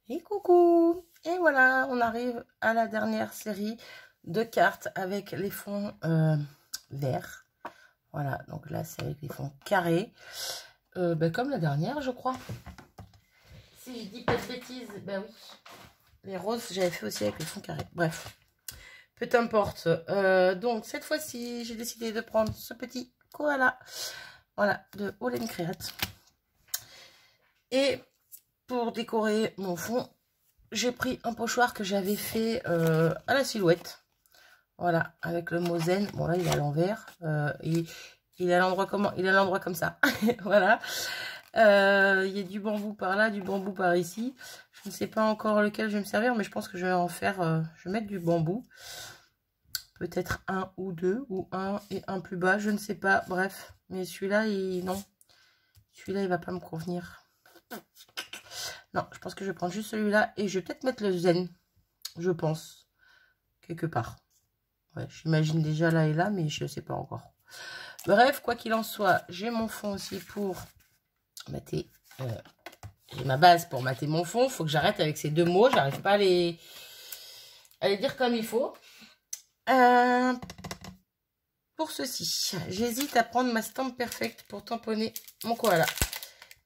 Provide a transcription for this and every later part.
Et coucou! Et voilà, on arrive à la dernière série de cartes avec les fonds verts. Voilà, donc là c'est avec les fonds carrés. Comme la dernière, je crois. Si je dis pas de bêtises, ben oui. Les roses, j'avais fait aussi avec les fonds carrés. Bref, peu importe. Donc cette fois-ci, j'ai décidé de prendre ce petit koala. Voilà, de All Create. Et pour décorer mon fond, j'ai pris un pochoir que j'avais fait à la silhouette. Voilà, avec le mot zen. Bon, là, il est à l'envers. Il est à l'endroit comme ça. Voilà. Il y a du bambou par là, du bambou par ici. Je ne sais pas encore lequel je vais me servir, mais je pense que je vais en faire... je vais mettre du bambou. Peut-être un ou deux, ou un et un plus bas, je ne sais pas. Bref, mais celui-là, non. Celui-là, il va pas me convenir. Non, je pense que je vais prendre juste celui-là et je vais peut-être mettre le zen. Je pense. Quelque part. Ouais, j'imagine déjà là et là, mais je ne sais pas encore. Bref, quoi qu'il en soit, j'ai mon fond aussi pour mater. J'ai ma base pour mater mon fond. Il faut que j'arrête avec ces deux mots. J'arrive pas à les dire comme il faut. Pour ceci, j'hésite à prendre ma stampe perfect pour tamponner mon koala.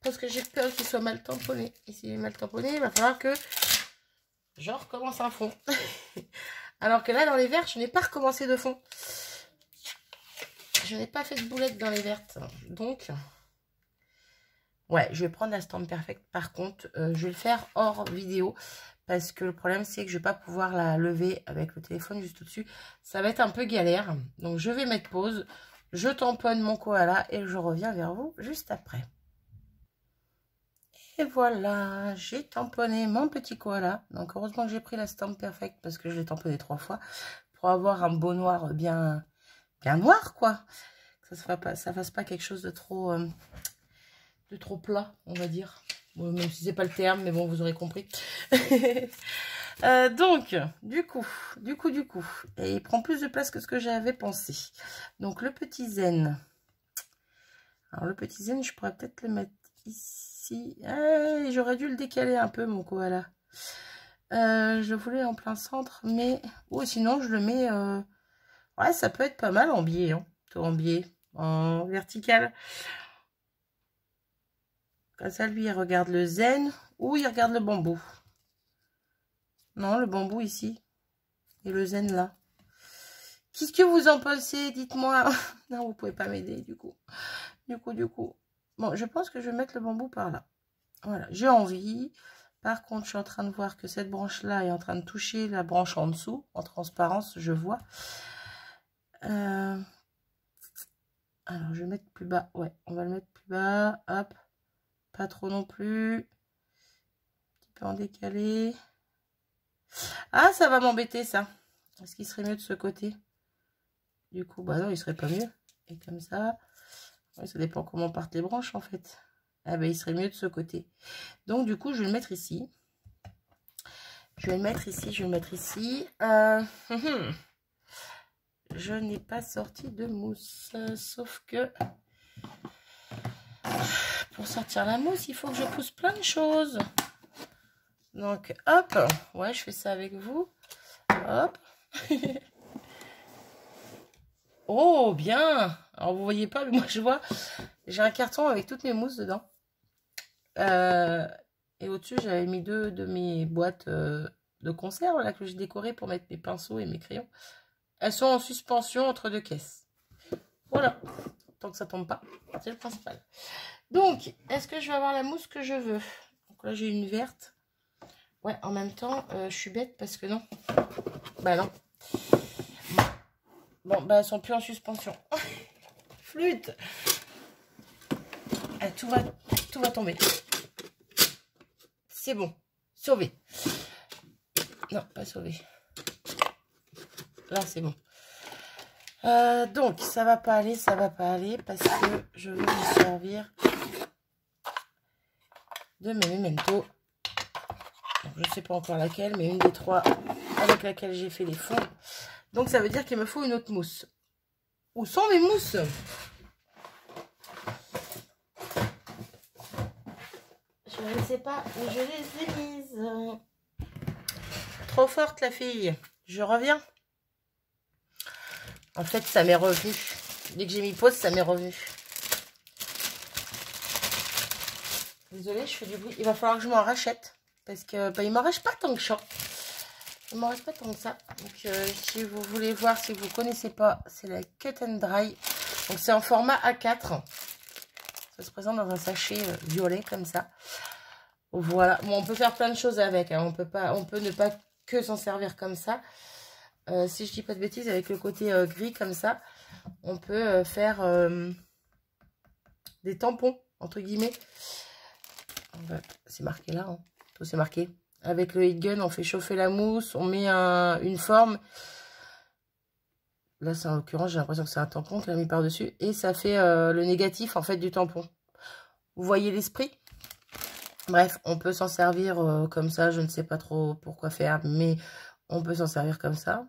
Parce que j'ai peur qu'il soit mal tamponné. Et s'il est mal tamponné, il va falloir que je recommence un fond. Alors que là, dans les verts, je n'ai pas recommencé de fond. Je n'ai pas fait de boulette dans les vertes. Donc, ouais, je vais prendre la stampe perfect. Par contre, je vais le faire hors vidéo. Parce que le problème, c'est que je ne vais pas pouvoir la lever avec le téléphone juste au-dessus. Ça va être un peu galère. Donc, je vais mettre pause. Je tamponne mon koala et je reviens vers vous juste après. Et voilà, j'ai tamponné mon petit koala. Donc, heureusement que j'ai pris la stampe perfect parce que je l'ai tamponné 3 fois. Pour avoir un beau noir bien noir, quoi. Que ça fasse pas quelque chose de trop plat, on va dire. Bon, même si c'est pas le terme, mais bon, vous aurez compris. Donc, du coup, et il prend plus de place que ce que j'avais pensé. Donc, le petit zen. Alors, le petit zen, je pourrais peut-être le mettre ici. J'aurais dû le décaler un peu, mon koala. Je le voulais en plein centre, mais... Ou sinon, je le mets... Ouais, ça peut être pas mal en biais, hein. Tout en biais, en vertical. Comme ça, lui, il regarde le zen ou il regarde le bambou. Non, le bambou ici. Et le zen là. Qu'est-ce que vous en pensez? Dites-moi. Non, vous pouvez pas m'aider du coup. Du coup. Bon, je pense que je vais mettre le bambou par là. Voilà, j'ai envie. Par contre, je suis en train de voir que cette branche-là est en train de toucher la branche en dessous. En transparence, je vois. Alors, je vais mettre plus bas. Ouais, on va le mettre plus bas. Hop. Pas trop non plus. Un petit peu en décalé. Ah, ça va m'embêter, ça. Est-ce qu'il serait mieux de ce côté? Du coup, bah non, il serait pas mieux. Et comme ça, ouais, ça dépend comment partent les branches, en fait. Ah ben, il serait mieux de ce côté. Donc, du coup, je vais le mettre ici. Je vais le mettre ici. Je n'ai pas sorti de mousse. Sauf que... Pour sortir la mousse, il faut que je pousse plein de choses. Donc, hop. Ouais, je fais ça avec vous. Hop. Oh, bien. Alors, vous voyez pas, mais moi, je vois. J'ai un carton avec toutes mes mousses dedans. Et au-dessus, j'avais mis 2 de mes boîtes de conserve là, que j'ai décorées pour mettre mes pinceaux et mes crayons. Elles sont en suspension entre 2 caisses. Voilà. Tant que ça tombe pas, c'est le principal. Donc, est-ce que je vais avoir la mousse que je veux? Donc là, j'ai une verte. Ouais, en même temps, je suis bête parce que non. Bah non. Bon, bah elles sont plus en suspension. Flûte. Ah, tout va tomber. C'est bon. Sauvé. Non, pas sauvé. Là, c'est bon. Donc, ça va pas aller parce que je vais me servir de mes mementos. Donc, je sais pas encore laquelle, mais une des 3 avec laquelle j'ai fait les fonds. Donc, ça veut dire qu'il me faut une autre mousse. Où sont mes mousses? Je ne sais pas où je les ai mises. Trop forte la fille. Je reviens. En fait, ça m'est revenu. Dès que j'ai mis pause, ça m'est revenu. Désolée, je fais du bruit. Il va falloir que je m'en rachète. Parce que bah, il m'en reste pas tant que ça. Il m'en reste pas tant que ça. Donc, si vous voulez voir, si vous ne connaissez pas, c'est la Cut and Dry. Donc, c'est en format A4. Ça se présente dans un sachet violet comme ça. Voilà. Bon, on peut faire plein de choses avec. Hein. On peut ne pas que s'en servir comme ça. Si je dis pas de bêtises, avec le côté gris comme ça, on peut faire des tampons, entre guillemets. C'est marqué là, hein. Tout c'est marqué. Avec le heat gun, on fait chauffer la mousse, on met une forme. Là, c'est en l'occurrence, j'ai l'impression que c'est un tampon qu'il a mis par-dessus. Et ça fait le négatif, en fait, du tampon. Vous voyez l'esprit? Bref, on peut s'en servir comme ça. Je ne sais pas trop pourquoi faire, mais on peut s'en servir comme ça.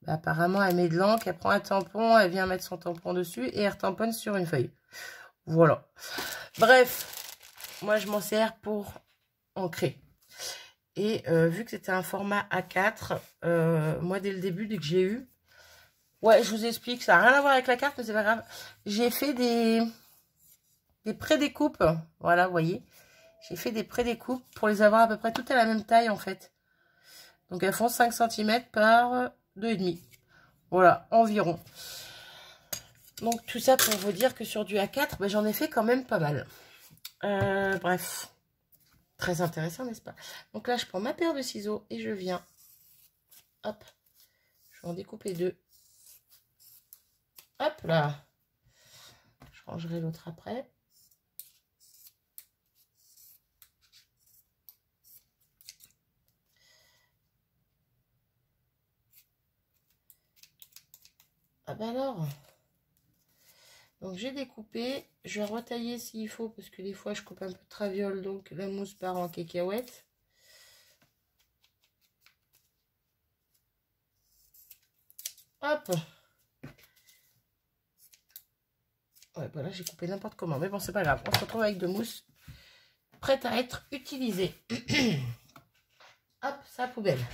Bah, apparemment, elle met de l'encre, elle prend un tampon, elle vient mettre son tampon dessus et elle retamponne sur une feuille. Voilà. Bref, moi, je m'en sers pour ancrer. Et vu que c'était un format A4, moi, dès le début, dès que j'ai eu... Ouais, je vous explique, ça n'a rien à voir avec la carte, mais c'est pas grave. J'ai fait des pré-découpes. Voilà, vous voyez. J'ai fait des pré-découpes pour les avoir à peu près toutes à la même taille, en fait. Donc, elles font 5 cm par 2,5. Voilà, environ. Donc, tout ça pour vous dire que sur du A4, ben, j'en ai fait quand même pas mal. Bref. Très intéressant, n'est-ce pas? Donc là, je prends ma paire de ciseaux et je viens. Hop. Je vais en découper 2. Hop là. Je rangerai l'autre après. Ah ben alors. Donc j'ai découpé. Je vais retailler s'il faut parce que des fois je coupe un peu de traviole. Donc la mousse part en cacahuète. Hop. Ouais, voilà, j'ai coupé n'importe comment. Mais bon, c'est pas grave. On se retrouve avec de mousse prête à être utilisée. Hop, ça à poubelle.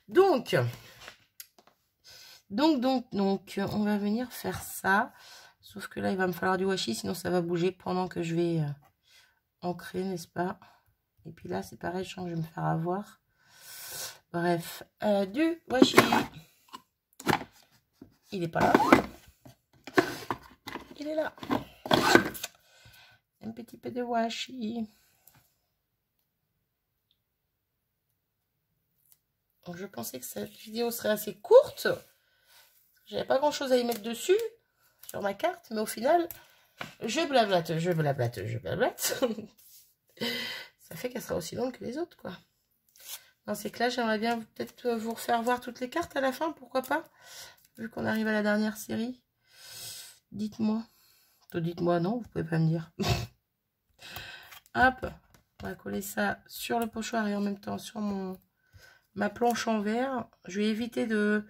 Donc, on va venir faire ça. Sauf que là, il va me falloir du washi, sinon ça va bouger pendant que je vais ancrer, n'est-ce pas? Et puis là, c'est pareil, je sens que je vais me faire avoir. Bref, du washi. Il n'est pas là. Il est là. Un petit peu de washi. Donc, je pensais que cette vidéo serait assez courte. J'avais pas grand chose à y mettre dessus sur ma carte, mais au final, je blablate. Ça fait qu'elle sera aussi longue que les autres, quoi. Non, c'est que là, j'aimerais bien peut-être vous refaire voir toutes les cartes à la fin, pourquoi pas, vu qu'on arrive à la dernière série. Dites-moi. Dites-moi, non, vous pouvez pas me dire. Hop, on va coller ça sur le pochoir et en même temps sur ma planche en verre. Je vais éviter de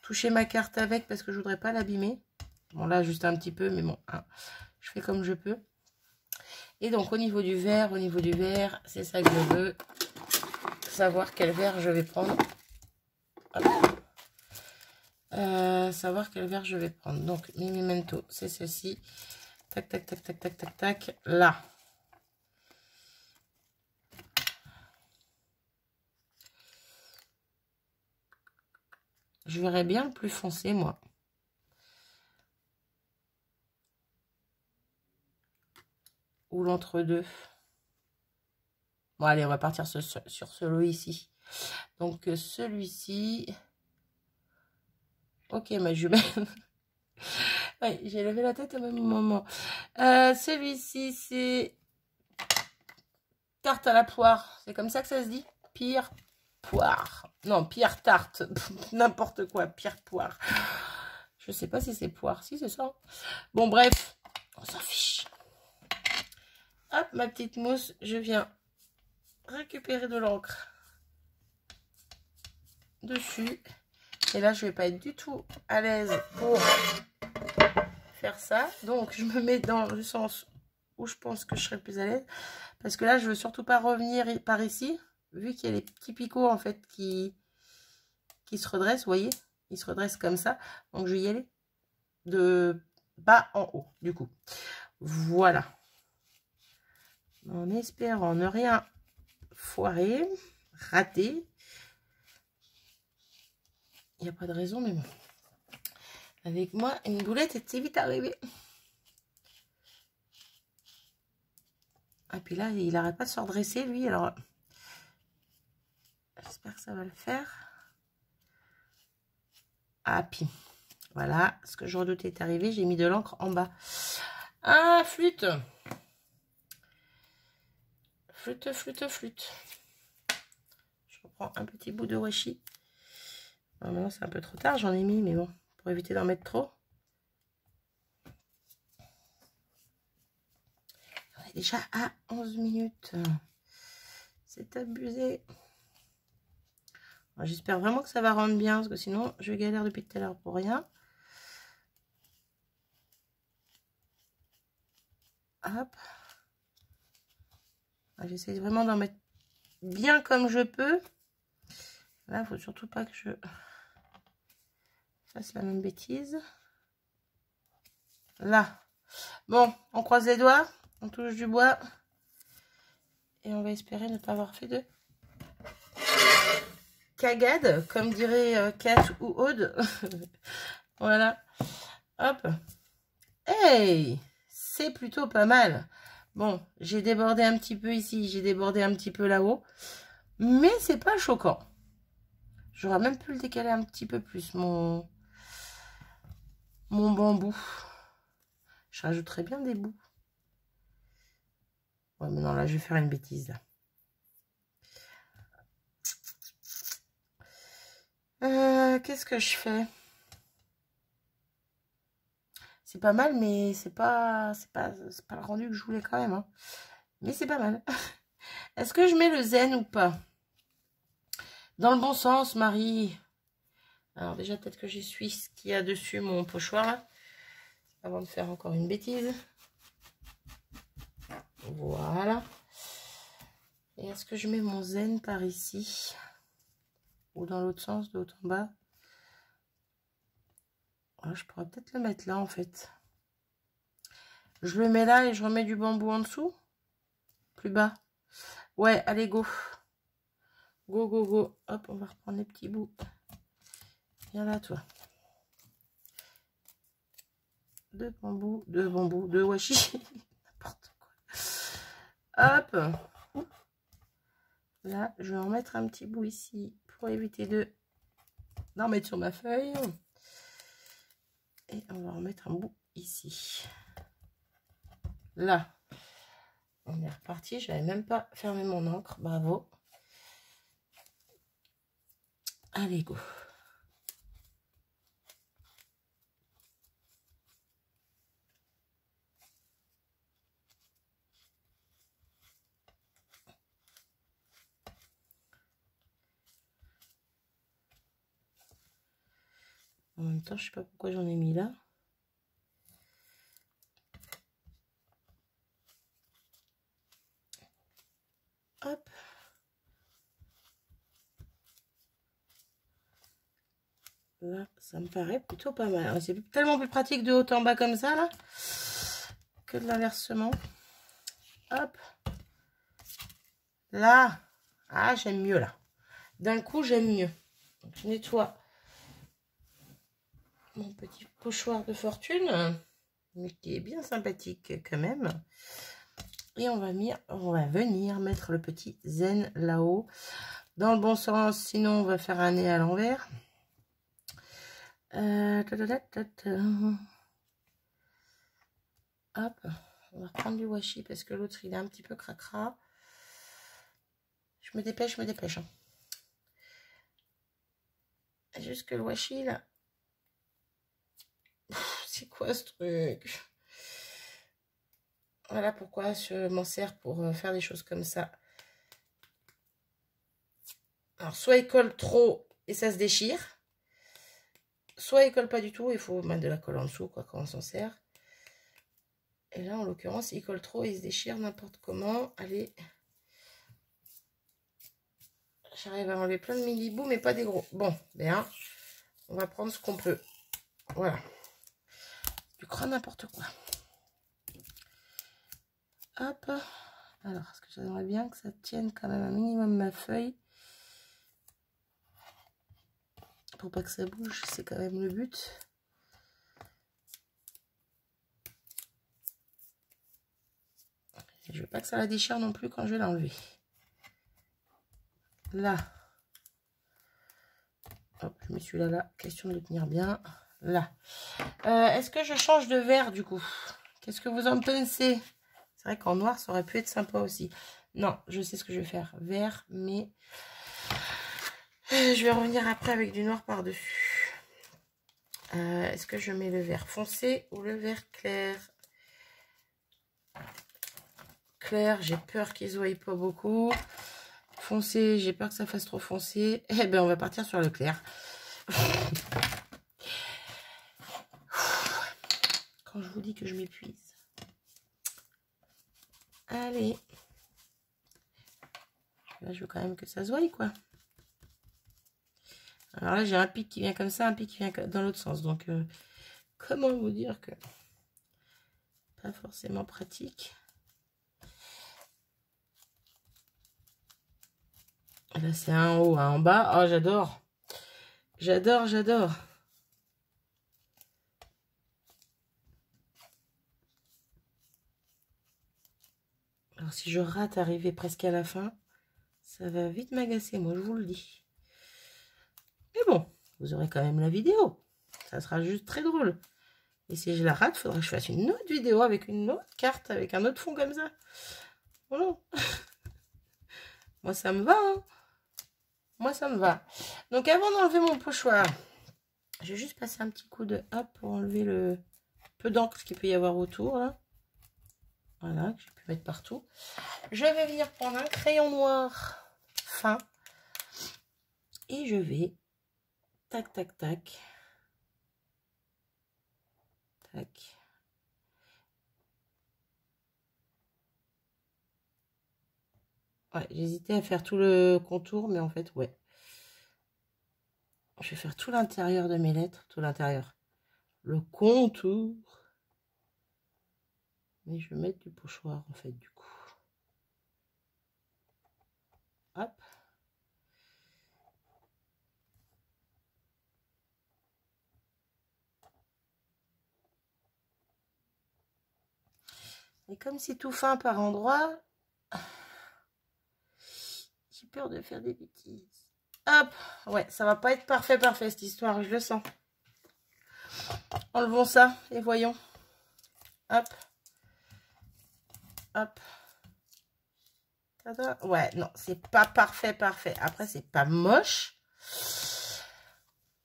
toucher ma carte avec parce que je voudrais pas l'abîmer. Bon, là, juste un petit peu, mais bon, hein, je fais comme je peux. Et donc, au niveau du verre, c'est ça que je veux. Savoir quel verre je vais prendre. Savoir quel verre je vais prendre. Donc, mes Memento, c'est ceci. Tac, tac, tac, tac, tac, tac, tac. Là. Je verrais bien le plus foncé, moi. Ou l'entre-deux. Bon, allez, on va partir sur celui-ci. Donc, celui-ci... Ok, ma jumelle. Oui, j'ai levé la tête au même moment. Celui-ci, c'est... Tarte à la poire. C'est comme ça que ça se dit? Pire poire. Non, pire tarte. N'importe quoi, pire poire. Je sais pas si c'est poire. Si, c'est ça. Bon, bref. On s'en fiche. Hop, ma petite mousse. Je viens récupérer de l'encre dessus. Et là, je vais pas être du tout à l'aise pour faire ça. Donc, je me mets dans le sens où je pense que je serai le plus à l'aise. Parce que là, je veux surtout pas revenir par ici. Vu qu'il y a les petits picots, en fait, qui se redressent, vous voyez. Ils se redressent comme ça. Donc, je vais y aller de bas en haut, du coup. Voilà. En espérant ne rien foirer, rater. Il n'y a pas de raison, mais bon. Avec moi, une boulette était vite arrivée. Et puis là, il n'arrête pas de se redresser, lui. Alors, j'espère que ça va le faire. Ah, puis, voilà. Ce que je redoutais est arrivé. J'ai mis de l'encre en bas. Ah, flûte. Flûte, flûte, flûte. Je reprends un petit bout de washi. Maintenant, c'est un peu trop tard. J'en ai mis, mais bon, pour éviter d'en mettre trop. On est déjà à 11 minutes. C'est abusé. J'espère vraiment que ça va rendre bien, parce que sinon, je galère depuis tout à l'heure pour rien. Hop. J'essaie vraiment d'en mettre bien comme je peux. Là, il ne faut surtout pas que je fasse la même bêtise. Là. Bon, on croise les doigts. On touche du bois. Et on va espérer ne pas avoir fait de cagade, comme dirait Kat ou Aude. Voilà. Hop. Hey! C'est plutôt pas mal. Bon, j'ai débordé un petit peu ici, j'ai débordé un petit peu là-haut. Mais c'est pas choquant. J'aurais même pu le décaler un petit peu plus, mon bambou. Je rajouterais bien des bouts. Ouais, mais non, là, je vais faire une bêtise. Qu'est-ce que je fais? C'est pas mal, mais c'est pas le rendu que je voulais quand même. Hein. Mais c'est pas mal. Est-ce que je mets le zen ou pas? Dans le bon sens, Marie. Alors déjà, peut-être que j'essuie ce qu'il y a dessus, mon pochoir, là, avant de faire encore une bêtise. Voilà. Et est-ce que je mets mon zen par ici? Ou dans l'autre sens, de haut en bas? Ouais, je pourrais peut-être le mettre là, en fait. Je le mets là et je remets du bambou en dessous? Plus bas. Ouais, allez, go. Go, go, go. Hop, on va reprendre les petits bouts. Viens là, toi. Deux bambous, deux washi. N'importe quoi. Hop. Là, je vais en mettre un petit bout ici pour éviter d'en mettre sur ma feuille. Et on va en mettre un bout ici. Là. On est reparti. Je n'avais même pas fermé mon encre. Bravo. Allez, go. En même temps, je sais pas pourquoi j'en ai mis là. Hop. Là, ça me paraît plutôt pas mal. C'est tellement plus pratique de haut en bas comme ça, là, que de l'inversement. Hop. Là. Ah, j'aime mieux, là. D'un coup, j'aime mieux. Donc, je nettoie mon petit pochoir de fortune, mais qui est bien sympathique quand même. Et on va venir mettre le petit zen là-haut. Dans le bon sens, sinon on va faire un nez à l'envers. Hop, on va reprendre du washi parce que l'autre il est un petit peu cracra. Je me dépêche, hein. Juste que le washi là. C'est quoi ce truc? Voilà pourquoi je m'en sers pour faire des choses comme ça. Alors, soit il colle trop et ça se déchire. Soit il colle pas du tout, il faut mettre de la colle en dessous quoi, quand on s'en sert. Et là, en l'occurrence, il colle trop et il se déchire n'importe comment. Allez. J'arrive à enlever plein de mini-bouts, mais pas des gros. Bon, bien. On va prendre ce qu'on peut. Voilà. Du crois n'importe quoi. Hop. Alors, est-ce que j'aimerais bien que ça tienne quand même un minimum ma feuille. Pour pas que ça bouge, c'est quand même le but. Je veux pas que ça la déchire non plus quand je vais l'enlever. Là. Hop, je mets celui-là là. Question de le tenir bien. Là. Est-ce que je change de vert du coup? Qu'est-ce que vous en pensez? C'est vrai qu'en noir, ça aurait pu être sympa aussi. Non, je sais ce que je vais faire. Vert, mais je vais revenir après avec du noir par-dessus. Est-ce que je mets le vert foncé ou le vert clair? Clair, j'ai peur qu'ils ne se voient pas beaucoup. Foncé, j'ai peur que ça fasse trop foncé. Eh bien, on va partir sur le clair. Quand je vous dis que je m'épuise. Allez. Là, je veux quand même que ça se voie, quoi. Alors là, j'ai un pic qui vient comme ça, un pic qui vient dans l'autre sens. Donc, comment vous dire que pas forcément pratique. Là, c'est un en haut, un en bas. Oh, j'adore. J'adore, j'adore. Alors, si je rate arriver presque à la fin, ça va vite m'agacer, moi, je vous le dis. Mais bon, vous aurez quand même la vidéo. Ça sera juste très drôle. Et si je la rate, il faudra que je fasse une autre vidéo avec une autre carte, avec un autre fond comme ça. Voilà. Moi, ça me va, hein. Moi, ça me va. Donc, avant d'enlever mon pochoir, je vais juste passer un petit coup de hop pour enlever le peu d'encre qu'il peut y avoir autour, là. Voilà, que j'ai pu mettre partout. Je vais venir prendre un crayon noir fin. Et je vais, tac, tac, tac. Tac. Ouais, j'hésitais à faire tout le contour, mais en fait, ouais. Je vais faire tout l'intérieur de mes lettres, tout l'intérieur. Le contour. Mais je vais mettre du pochoir, en fait, du coup. Hop. Et comme c'est tout fin par endroits, j'ai peur de faire des bêtises. Hop. Ouais, ça va pas être parfait, cette histoire, je le sens. Enlevons ça et voyons. Hop. Hop. Tada. Ouais, non, c'est pas parfait. Après, c'est pas moche.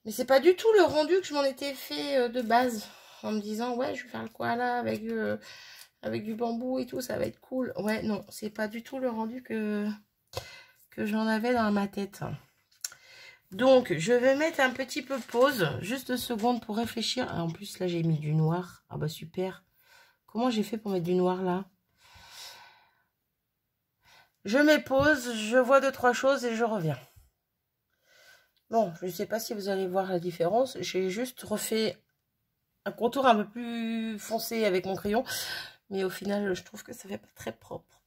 Mais c'est pas du tout le rendu que je m'en étais fait de base. En me disant, ouais, je vais faire le koala avec du bambou et tout, ça va être cool. Ouais, non, c'est pas du tout le rendu que j'en avais dans ma tête. Donc, je vais mettre un petit peu pause, juste 2 secondes pour réfléchir. Ah, en plus, là, j'ai mis du noir. Ah bah, super. Comment j'ai fait pour mettre du noir, là? Je mets pause, je vois 2-3 choses et je reviens. Bon, je ne sais pas si vous allez voir la différence. J'ai juste refait un contour un peu plus foncé avec mon crayon. Mais au final, je trouve que ça fait pas très propre.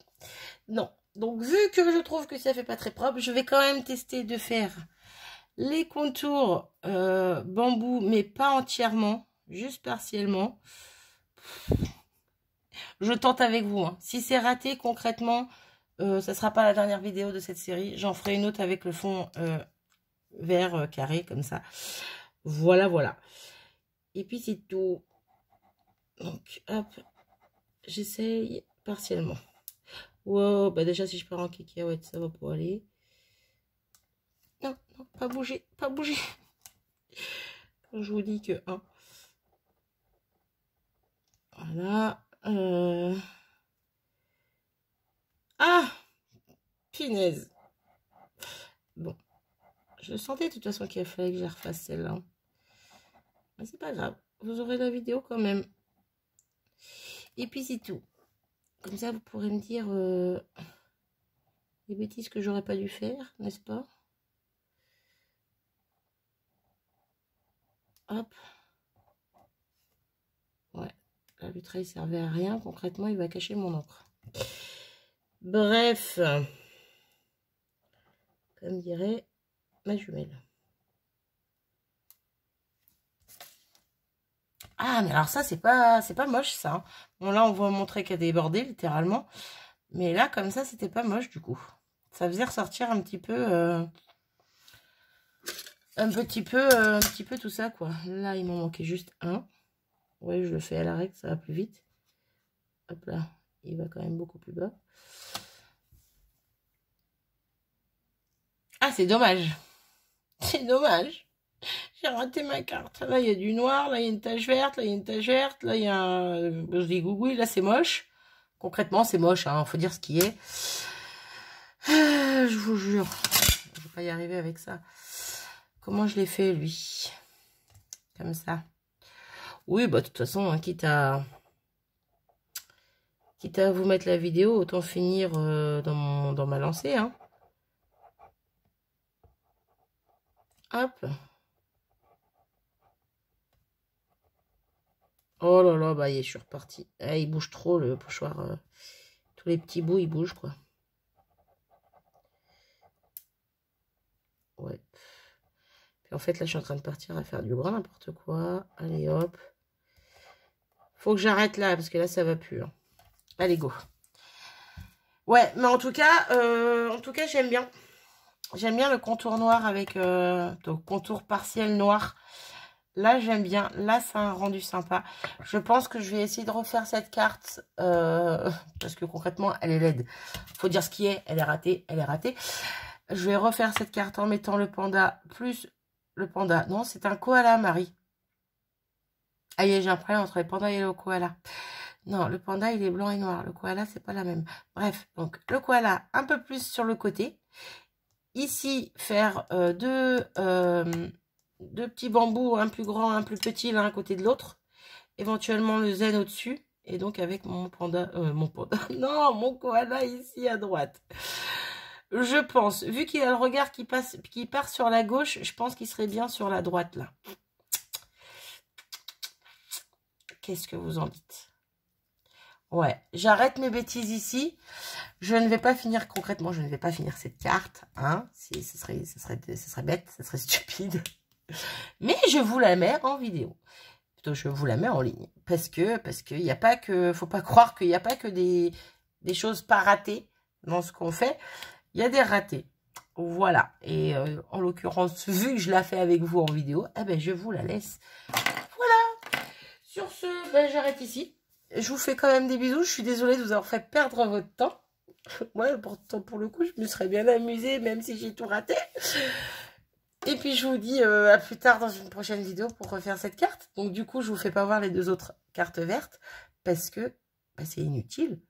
Non. Donc, vu que je trouve que ça fait pas très propre, je vais quand même tester de faire les contours bambou, mais pas entièrement, juste partiellement. Je tente avec vous. Hein. Si c'est raté, concrètement, ça sera pas la dernière vidéo de cette série. J'en ferai une autre avec le fond vert carré, comme ça. Voilà, voilà. Et puis, c'est tout. Donc, hop. J'essaye partiellement. Wow, bah déjà, si je pars en cacahuète, ça va pas aller. Non, non, pas bouger, pas bouger. Quand je vous dis que... Hein. Voilà. Ah, punaise. Bon. Je sentais de toute façon qu'il fallait que je refasse celle-là. Mais c'est pas grave. Vous aurez la vidéo quand même. Et puis c'est tout. Comme ça, vous pourrez me dire les bêtises que j'aurais pas dû faire, n'est-ce pas? Hop. Ouais, la vitrail servait à rien. Concrètement, il va cacher mon encre. Bref, comme dirait ma jumelle. Ah, mais alors ça, c'est pas moche, ça. Hein. Bon, là, on va montrer qu'il y a débordé, littéralement. Mais là, comme ça, c'était pas moche, du coup. Ça faisait ressortir un petit peu... un petit peu tout ça, quoi. Là, il m'en manquait juste un. Ouais, je le fais à la règle, ça va plus vite. Hop là, il va quand même beaucoup plus bas. Ah, c'est dommage. C'est dommage. J'ai raté ma carte. Là, il y a du noir, là, il y a une tache verte, là, il y a une tache verte, là, il y a un... Je dis gougouille, là, c'est moche. Concrètement, c'est moche, hein, faut dire ce qui est. Je vous jure. Je vais pas y arriver avec ça. Comment je l'ai fait, lui? Comme ça. Oui, bah, de toute façon, hein, quitte à vous mettre la vidéo, autant finir dans ma lancée, hein. Hop. Oh là là, bah, je suis reparti. Ah, il bouge trop, le pochoir. Tous les petits bouts, ils bougent, quoi. Ouais. Puis en fait, là, je suis en train de partir à faire du grand n'importe quoi. Allez, hop. Faut que j'arrête là, parce que là, ça va plus. Hein. Allez, go. Ouais, mais en tout cas, j'aime bien. J'aime bien le contour noir avec... donc, contour partiel noir. Là, j'aime bien. Là, c'est un rendu sympa. Je pense que je vais essayer de refaire cette carte. Parce que concrètement, elle est laide. Faut dire ce qui est. Elle est ratée. Elle est ratée. Je vais refaire cette carte en mettant le panda plus le panda. Non, c'est un koala, Marie. Ah, j'ai un problème entre les pandas et le koala. Non, le panda, il est blanc et noir. Le koala, c'est pas la même. Bref, donc le koala, un peu plus sur le côté. Ici, faire deux petits bambous, un plus grand, un plus petit, l'un à côté de l'autre. Éventuellement le zen au-dessus. Et donc avec mon panda, non, mon koala ici à droite. Je pense, vu qu'il a le regard qui part sur la gauche, je pense qu'il serait bien sur la droite, là. Qu'est-ce que vous en dites? Ouais, j'arrête mes bêtises ici. Je ne vais pas finir, concrètement, je ne vais pas finir cette carte. Hein. Ce serait bête, ce serait stupide. Mais je vous la mets en vidéo. Plutôt, je vous la mets en ligne. Parce que il n'y a pas que... Faut pas croire qu'il n'y a pas que des choses pas ratées dans ce qu'on fait. Il y a des ratés. Voilà. Et en l'occurrence, vu que je la fais avec vous en vidéo, eh ben, je vous la laisse. Voilà. Sur ce, ben, j'arrête ici. Je vous fais quand même des bisous. Je suis désolée de vous avoir fait perdre votre temps. Moi, pourtant, pour le coup, je me serais bien amusée, même si j'ai tout raté. Et puis, je vous dis à plus tard dans une prochaine vidéo pour refaire cette carte. Donc, du coup, je vous fais pas voir les deux autres cartes vertes parce que ben, c'est inutile.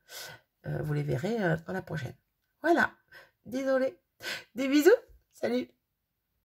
Vous les verrez dans la prochaine. Voilà. Désolée. Des bisous. Salut.